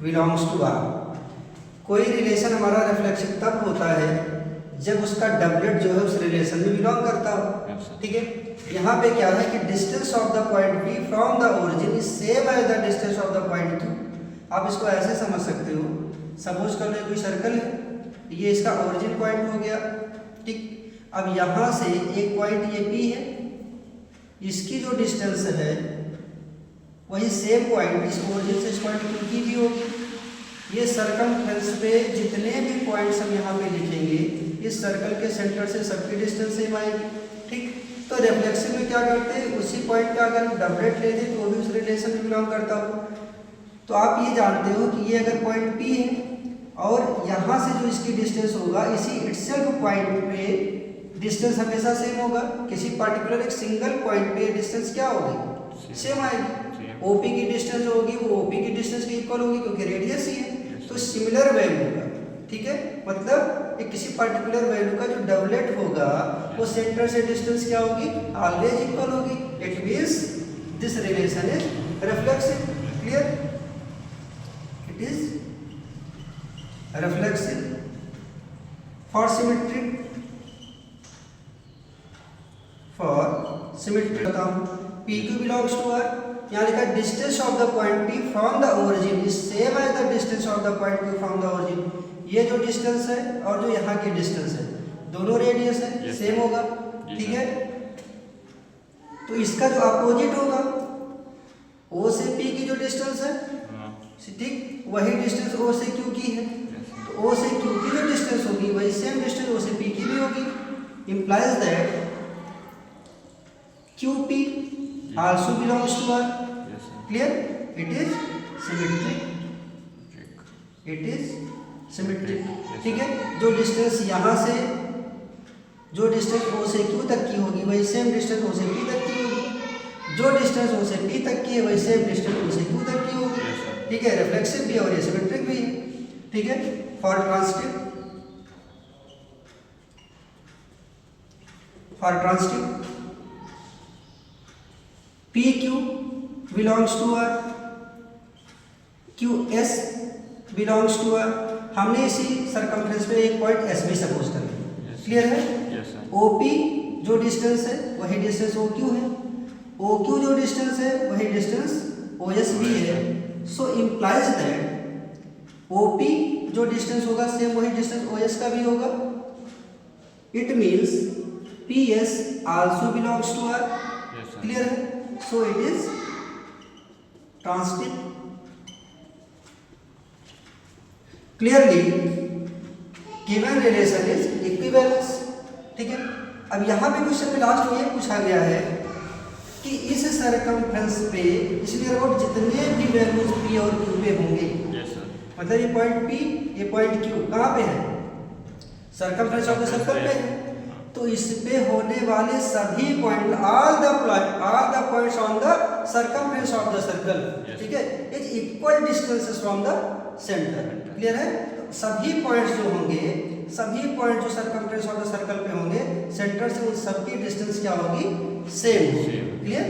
Belongs to R. कोई relation हमारा reflexive तब होता है जब उसका डबलेट जो है उस रिलेशन में बिलोंग करता हो। ठीक है, यहाँ पे क्या है कि distance of the point P from the origin is same as the distance of the point Q। आप इसको ऐसे समझ सकते हो, सपोज कर लो कोई सर्कल है, ये इसका ओरिजिन पॉइंट हो गया। ठीक, अब यहाँ से एक पॉइंट ये P है, इसकी जो डिस्टेंस है वही सेम पॉइंट इस ओरिजिन से इस पॉइंट Q की भी होगी। ये सर्कमफ्रेंस पे जितने भी पॉइंट्स हम यहाँ पे लिखेंगे, इस सर्कल के सेंटर से सबकी डिस्टेंस सेम आएगी। ठीक, तो रिफ्लेक्सिव में क्या करते हैं, उसी पॉइंट का अगर हम डबलेट लेते तो वो भी उस रिलेशन में बिलोंग करता हो। तो आप ये जानते हो कि ये अगर पॉइंट P है और यहाँ से जो इसकी डिस्टेंस होगा, इसी इटसेल्फ पॉइंट पे डिस्टेंस हमेशा सेम होगा। किसी पर्टिकुलर एक सिंगल पॉइंट पे डिस्टेंस क्या होगी, सेम आएगी। OP की डिस्टेंस होगी वो OP की डिस्टेंस के इक्वल होगी क्योंकि रेडियस ही है, तो सिमिलर वैल्यू का। ठीक है, मतलब एक किसी पर्टिकुलर वैल्यू का जो डबलेट होगा वो सेंटर से डिस्टेंस क्या होगी, ऑलवेज इक्वल होगी। It means this relation is reflexive. Clear, it is reflexive for symmetric. For symmetric बताऊं, PQ बिलोंग्स टू R। यहाँ लिखा distance of the point P from the origin is same as the distance of the point Q from the origin. ये जो distance है और जो यहाँ की डिस्टेंस है, दोनों रेडियस है, सेम होगा। ठीक है, तो इसका जो अपोजिट होगा, O से P की जो डिस्टेंस है, ठीक, वही डिस्टेंस O से Q की है। तो O से Q की जो डिस्टेंस होगी वही सेम डिस्टेंस O से P की भी होगी। Implies that QP also belongs to R. Clear? It is symmetric. It is symmetric. ठीक है, जो डिस्टेंस यहाँ से, जो डिस्टेंस O से Q तक की होगी वही सेम डिस्टेंस O से P तक की होगी। जो डिस्टेंस O से P तक की है वही सेम डिस्टेंस O से Q तक की होगी। ठीक है, रिफ्लेक्सिव भी और ये सिमेट्रिक भी है। ठीक है, for transitive, for transitive PQ belongs to R, QS belongs to R। हमने इसी सर्कमफ्रेंस पे एक पॉइंट S भी सपोज कर लिया। क्लियर है? OP जो डिस्टेंस है वही डिस्टेंस OQ है, OQ जो डिस्टेंस है वही डिस्टेंस OS भी है। सो इम्प्लाइज दैट OP जो डिस्टेंस होगा सेम वही डिस्टेंस OS का भी होगा। It means PS also belongs to R। Clear है? So it is transitive। Clearly given relation is equivalence। ठीक है, अब यहाँ पे क्वेश्चन में लास्ट में ये पूछा गया है कि इस सर्कमफ्रेंस पे इसलिए अबाउट जितने भी वैल्यूज P और Q पे होंगे, मतलब ये पॉइंट P ये पॉइंट Q कहाँ पे है, सर्कमफ्रेंस ऑफ द सर्कल पे है। तो इस पे होने वाले सभी point all the points on the circumference of the circle, ठीक है, is equal distances from the centre. Clear है? तो सभी पॉइंट्स जो होंगे, सभी पॉइंट जो सर्कमफ्रेंस ऑफ द सर्कल पे होंगे, सेंटर से उन सबकी डिस्टेंस क्या होगी, सेम होगी। क्लियर?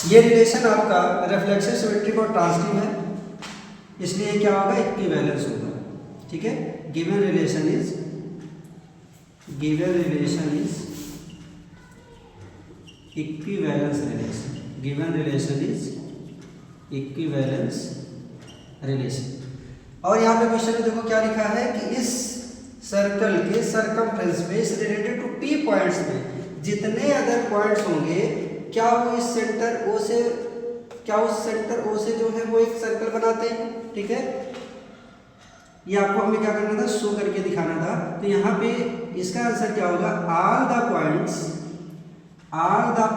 ये रिलेशन आपका रिफ्लेक्सिव, सिमेट्रिक और ट्रांसिटिव है, इसलिए क्या होगा, इक्विवेलेंस होगा। ठीक है, given relation is equivalence relation. Given relation is equivalence relation. और यहाँ पे क्वेश्चन में देखो क्या लिखा है कि इस सर्कल के सर्कमफ्रेंस में इस रिलेटेड टू P पॉइंट्स में जितने अदर पॉइंट्स होंगे, क्या वो इस सेंटर O से, क्या उस सेंटर O से जो है वो एक सर्कल बनाते हैं। ठीक है, ये आपको हमें क्या करना था, शो करके दिखाना था। तो यहाँ पे इसका आंसर क्या होगा, all the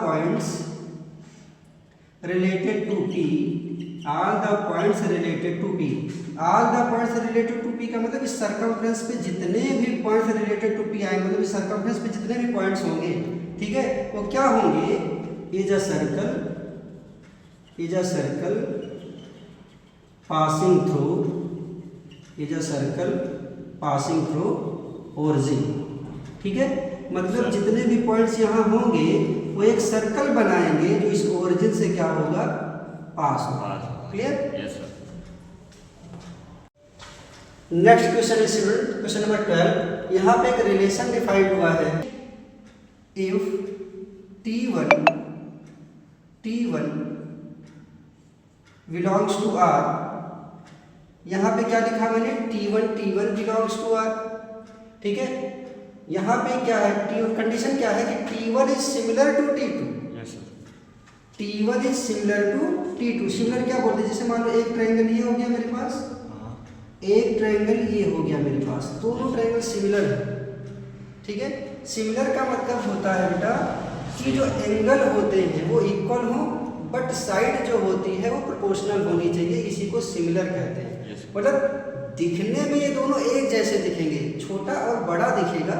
points related to P, all the points related to P। All the points related to P का मतलब इस सर्कमफ्रेंस पे जितने भी पॉइंट्स रिलेटेड टू P आएंगे, मतलब इस सर्कमफ्रेंस पे जितने भी पॉइंट्स होंगे, ठीक है, वो क्या होंगे, is a circle passing through origin। ठीक है, मतलब जितने भी पॉइंट्स यहाँ होंगे वो एक सर्कल बनाएंगे जो इस ओरिजिन से क्या होगा, पास होगा। Clear? Next question is question number 12। यहाँ पे एक रिलेशन डिफाइंड हुआ है। If T1 belongs to R, यहाँ पे क्या लिखा मैंने, T1 बिलोंग्स टू R। ठीक है, यहाँ पे क्या है, कंडीशन क्या है कि T1 is similar to T2। T1 is similar to T2। Similar क्या बोलते हैं, जैसे मान लो एक ट्रायंगल ये हो गया मेरे पास, एक ट्रायंगल ये हो गया मेरे पास, दोनों ट्रायंगल सिमिलर है। ठीक है, सिमिलर का मतलब होता है बेटा कि जो एंगल होते हैं वो इक्वल हो, बट साइड जो होती है वो प्रोपोर्शनल होनी चाहिए, इसी को सिमिलर कहते हैं। मतलब दिखने में ये दोनों एक जैसे दिखेंगे, छोटा और बड़ा दिखेगा,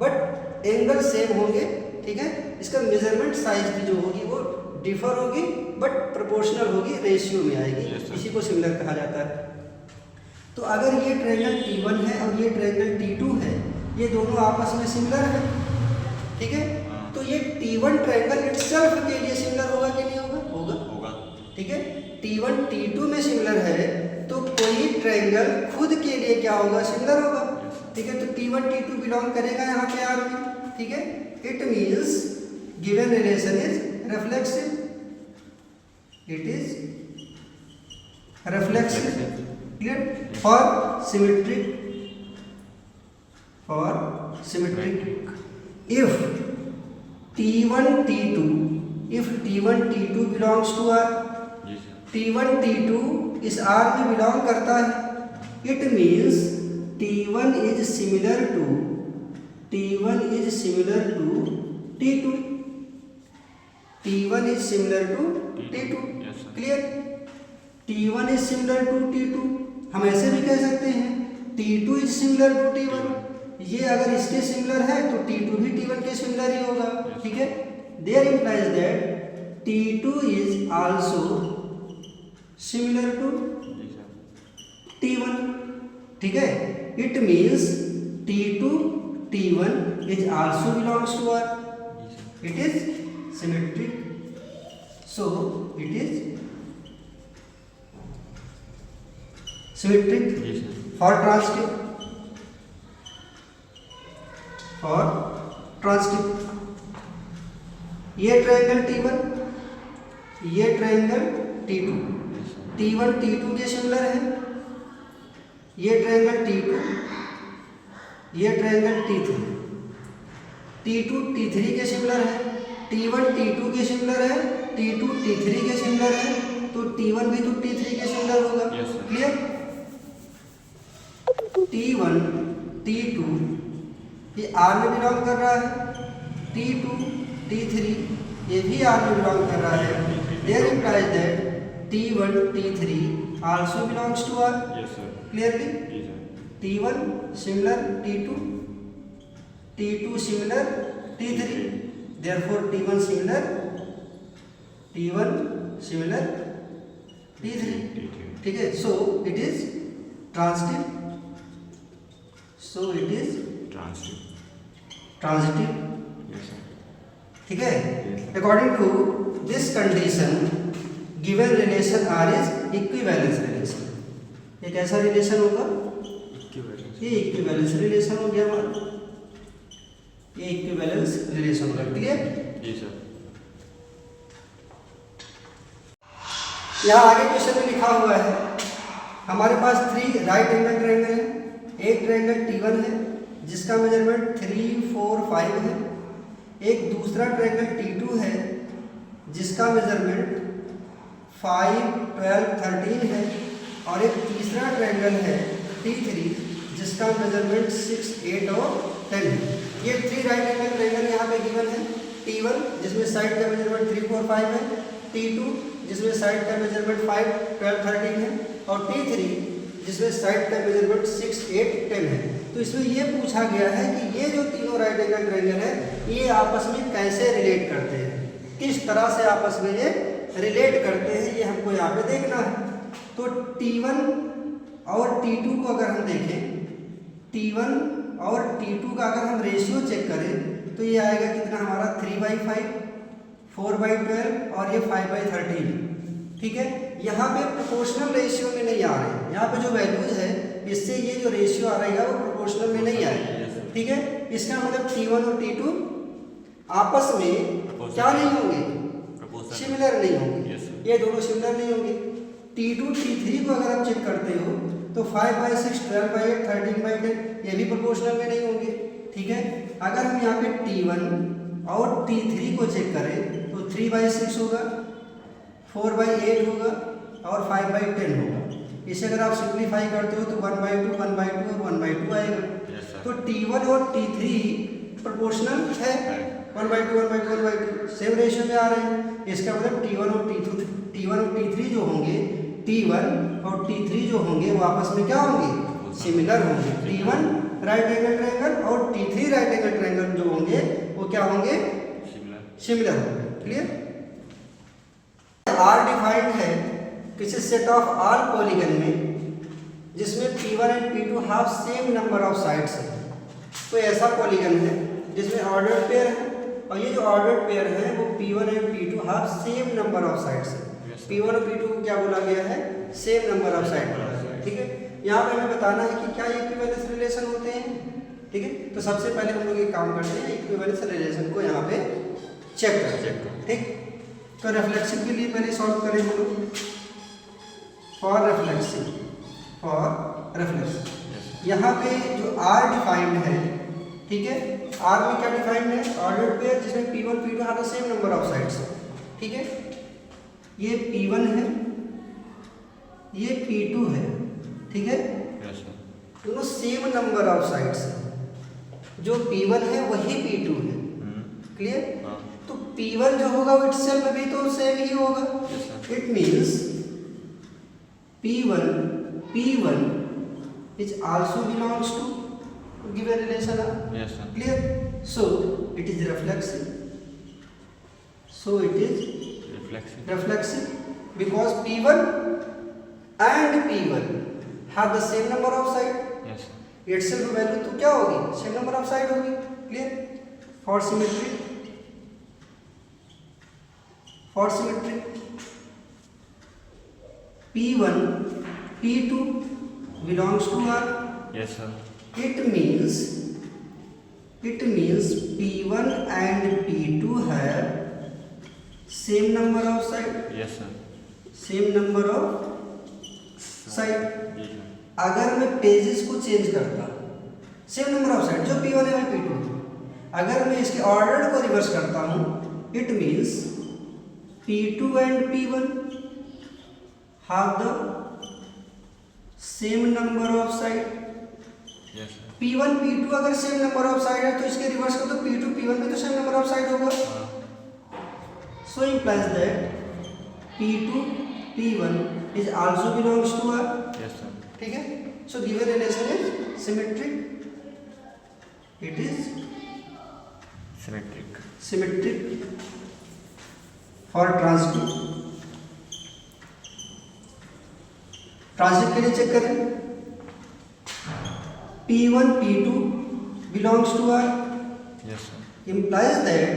बट एंगल सेम होंगे। ठीक है, इसका मेजरमेंट साइज भी जो होगी वो डिफर होगी, बट प्रोपोर्शनल होगी, रेशियो में आएगी, इसी को सिमिलर कहा जाता है। तो अगर ये ट्रायंगल T1 है और ये ट्रायंगल T2 है, ये दोनों आपस में सिमिलर है। ठीक है, तो ये T1 ट्रायंगल इटसेल्फ के लिए सिमिलर होगा कि नहीं होगा? होगा। ठीक है, T1 T2 में सिमिलर है तो कोई ट्रायंगल खुद के लिए क्या होगा, सिमिलर होगा। ठीक है, तो T1 T2 बिलोंग करेगा यहाँ पे R में। ठीक है, it means given relation is reflexive. It is reflexive. Clear? For symmetric if T1 T2 belongs to R, T1 T2 इस R में बिलोंग करता है, it means T1 is similar to T2। T1 is similar to T2। Clear? T1 is similar to T2। हम ऐसे भी कह सकते हैं T2 is similar to T1। ये अगर इसके सिमिलर है तो T2 भी T1 के सिमिलर ही होगा। ठीक है, there implies that T2 is also similar to T1। ठीक है, it means T1 is also belongs to R। It is symmetric, so it is symmetric. For transitive ये ट्रायंगल T1, ये triangle T2, T1 T2 के similar है, ये triangle T2, ये triangle T3, T2 T3 के similar है, T1 T2 के similar है, T2 T3 के सिमिलर है, तो T1 भी तो T3 के सिमिलर होगा। क्लियर? T1 T2 ये R में बिलोंग कर रहा है, T2 T3 ये भी R में बिलोंग कर रहा है। There implies that T1 T3 also belongs to R। Clearly? T1 similar T2, T2 similar T3, therefore T1 similar T3। ठीक है, so it is transitive. Transitive. ठीक है, according to this condition given relation R is equivalence relation. ये कैसा relation होगा? ये equivalence relation हो गया हमारा, ये इक्विवेलेंस रिलेशन होगा। क्लियर? जी सर। यहाँ आगे क्वेश्चन में लिखा हुआ है हमारे पास 3 राइट एंगल ट्रायंगल है। एक ट्रायंगल T1 है जिसका मेजरमेंट 3, 4, 5 है, एक दूसरा ट्रायंगल T2 है जिसका मेजरमेंट 5, 12, 13 है, और एक तीसरा ट्रायंगल है T3 जिसका मेजरमेंट 6, 8 और 10 है। ये 3 राइट एंगल ट्रायंगल यहाँ पे गिवन है। T1 जिसमें साइड का मेजरमेंट 3, 4, 5 है, T2 जिसमें साइड का मेजरमेंट 5, 12, 13 है, और T3 जिसमें साइड का मेजरमेंट 6, 8, 10 है। तो इसमें ये पूछा गया है कि ये जो तीनों राइट एंगल ट्रायंगल है ये आपस में कैसे रिलेट करते हैं, किस तरह से आपस में ये रिलेट करते हैं, ये हमको यहाँ पे देखना है। तो T1 और T2 को अगर हम देखें, T1 और T2 का अगर हम रेशियो चेक करें तो ये आएगा कितना हमारा 3/5, 4/12 और ये 5/13। ठीक है, यहाँ पे प्रोपोर्शनल रेशियो में नहीं आ रहे, यहाँ पे जो वैल्यूज है इससे ये जो रेशियो आ रहेगा वो प्रोपोर्शनल में नहीं आएगा। ठीक है, इसका मतलब T1 और T2 आपस में क्या नहीं होंगे, सिमिलर नहीं होंगे, ये दोनों सिमिलर नहीं होंगे। T2 T3 को अगर आप चेक करते हो तो 5/6, 12/8, 13/10 ये भी प्रोपोर्शनल में नहीं होंगे। ठीक है, अगर हम यहाँ पे T1 और T3 को चेक करें तो 3/6 होगा, 4/8 होगा और 5/10 होगा। इसे अगर आप सिंप्लीफाई करते हो तो 1/2, 1/2 और 1/2 आएगा। तो T1 और T3 प्रोपोर्शनल है, 1/2, 1/2, 1/2 सेम रेशियो में आ रहे हैं। इसका मतलब T1 और T3 जो होंगे, T1 और T3 जो होंगे वो आपस में क्या होंगे, सिमिलर होंगे। T1 राइट एंगल ट्रायंगल और T3 राइट एंगल ट्रायंगल जो होंगे वो क्या होंगे, सिमिलर होंगे। क्लियर। R डिफाइंड है किसी सेट ऑफ R पॉलीगन में जिसमें P1 and P2 have same number of sides है। तो ऐसा पॉलीगन है जिसमें ऑर्डर्ड पेयर है और ये जो ऑर्डर्ड पेयर है वो P1 and P2 have same number of sides है। P1 और P2 को क्या बोला गया है, सेम नंबर ऑफ साइड बोला गया है। ठीक है, यहाँ पे हमें बताना है कि क्या इक्विवेलेंस रिलेशन होते हैं। ठीक है, तो सबसे पहले हम लोग एक काम करते हैं, इक्विवेलेंस रिलेशन को यहाँ पे चेक करते हैं। ठीक, तो रिफ्लेक्शन के लिए पहले सॉल्व करें हम लोग। फॉर रिफ्लेक्शन यहाँ पे जो R डिफाइंड है, ठीक है, R में क्या डिफाइंड है, ऑर्डर्ड पेयर जिसमें P1 P2 have the same number of sides. ठीक है, ये P1 है, ये P2 है। ठीक है, दोनों सेम नंबर ऑफ साइड्स है, जो P1 है वही P2 है। क्लियर। तो P1 जो होगा वो इटसेल्फ भी तो सेम ही होगा। It means P1 is also belongs to given relation. Yes, sir. Clear. So it is reflexive. Reflexive because P1 and P1 have the same number of side. Yes, sir. Itself value तो क्या होगी, same number of side होगी। Clear. For symmetry P1 P2 belongs to R. Yes, sir. It means P1 and P2 have same number of side. Yes, sir. Same number of side. Yes, sir. अगर मैं pages को change करता, same number of side जो P1 है वही P2 है। अगर मैं इसके ऑर्डर को रिवर्स करता हूँ, it means P2 and P1 have the same number of side. Yes, sir. P1 P2 अगर सेम नंबर ऑफ साइड है तो इसके रिवर्स कर दो, P2 P1 में तो सेम नंबर ऑफ साइड होगा। So implies that P2 P1 is also belongs to R. Yes, sir. ठीक है, so given relation is symmetric. It is symmetric for transitive के लिए चेक करें, P1 P2 belongs to R. Yes, sir. Implies that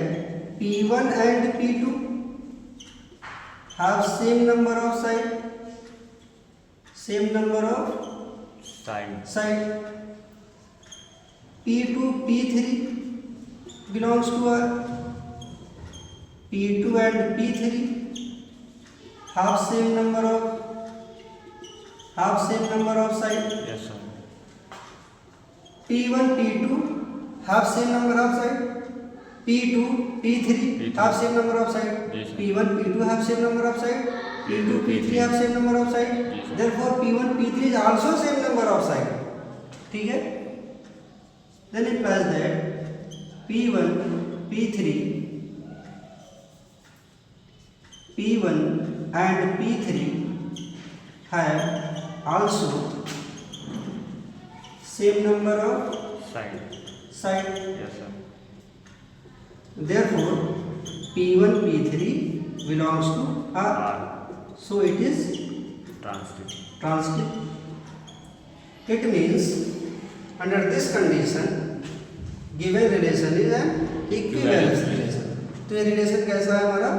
P1 and P2 have same number of side. P2 P3 belongs to R. P2 and P3 have same number of side. Yes, sir. P1 P2 have same number of side. P2 P3 have same number of side. Yes, sir. P1 P2 have same number of side. P2 P3 have same number of side. Yes, sir. Therefore P1 P3 is also same number of side. ठीक है, then it implies that P1 and P3 have also same number of side. Yes, sir. Therefore P1 P3 belongs to R. So it is transitive. It means under this condition given relation is an equivalence relation. तो ये relation कैसा है हमारा,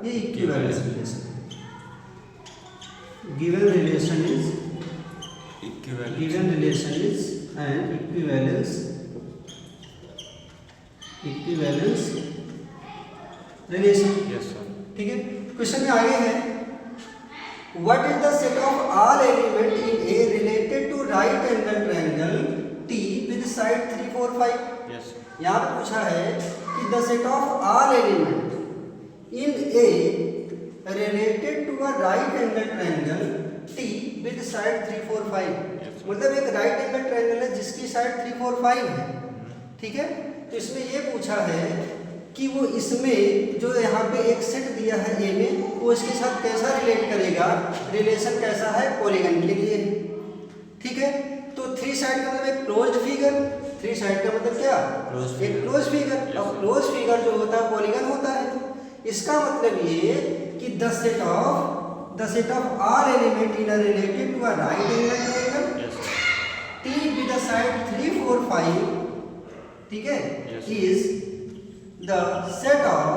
ये equivalence relation. Given relation is an equivalence relation. Yes, sir. ठीक है, question में आगे है what is the set of all element in A related to right angle triangle T with side 3 4 5। Yes, sir. यहाँ पे पूछा है कि the set of all element in A related to a right angle triangle T with side 3 4 5। मतलब एक right angle triangle है जिसकी side 3 4 5 है। ठीक है, तो इसमें ये पूछा है कि वो इसमें जो यहाँ पे एक सेट दिया है ए में, वो इसके साथ कैसा रिलेट करेगा, रिलेशन कैसा है पॉलीगन के लिए। ठीक है, तो 3 साइड का मतलब एक क्लोज्ड फिगर, 3 साइड का मतलब क्या, एक क्लोज फिगर। और क्लोज फिगर जो होता है पॉलीगन होता है। इसका मतलब ये कि the set of all element in A related to a right angle triangle Yes, sir. T with the side 3 4 5, ठीक है, Yes. Is the set of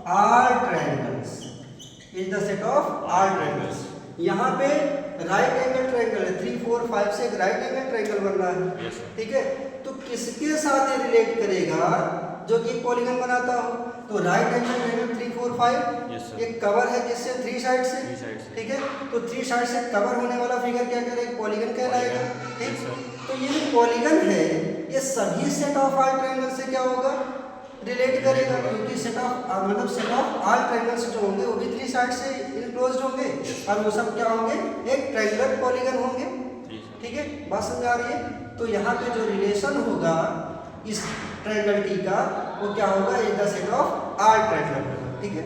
all triangles, यहाँ पे राइट एंगल ट्रायंगल है, 3 4 5 से एक राइट एंगल ट्रायंगल बन रहा है। Yes, sir. ठीक है, तो किसके साथ ये रिलेट करेगा, जो कि पॉलीगन बनाता हो। तो right angle triangle 3 4 5 Yes, sir. एक कवर है जिससे 3 साइड से, 3 sides से। ठीक है, तो 3 साइड से कवर होने वाला फिगर क्या करेगा, पॉलीगन कहलाएगा। Polygon. ठीक, Yes, sir. तो ये जो पॉलीगन है ये सभी सेट ऑफ ऑल ट्रायंगल से क्या होगा, रिलेट करेगा, क्योंकि सेट ऑफ ऑल ट्रायंगल्स जो होंगे वो भी 3 साइड से इनक्लोज्ड होंगे और वो सब क्या होंगे, एक ट्रायंगुलर पॉलीगन होंगे। Yes, sir. ठीक है, बात समझ आ रही है। तो यहाँ पे जो रिलेशन होगा इस ट्रायंगल टी का वो क्या होगा, is the set of all triangle. ठीक है,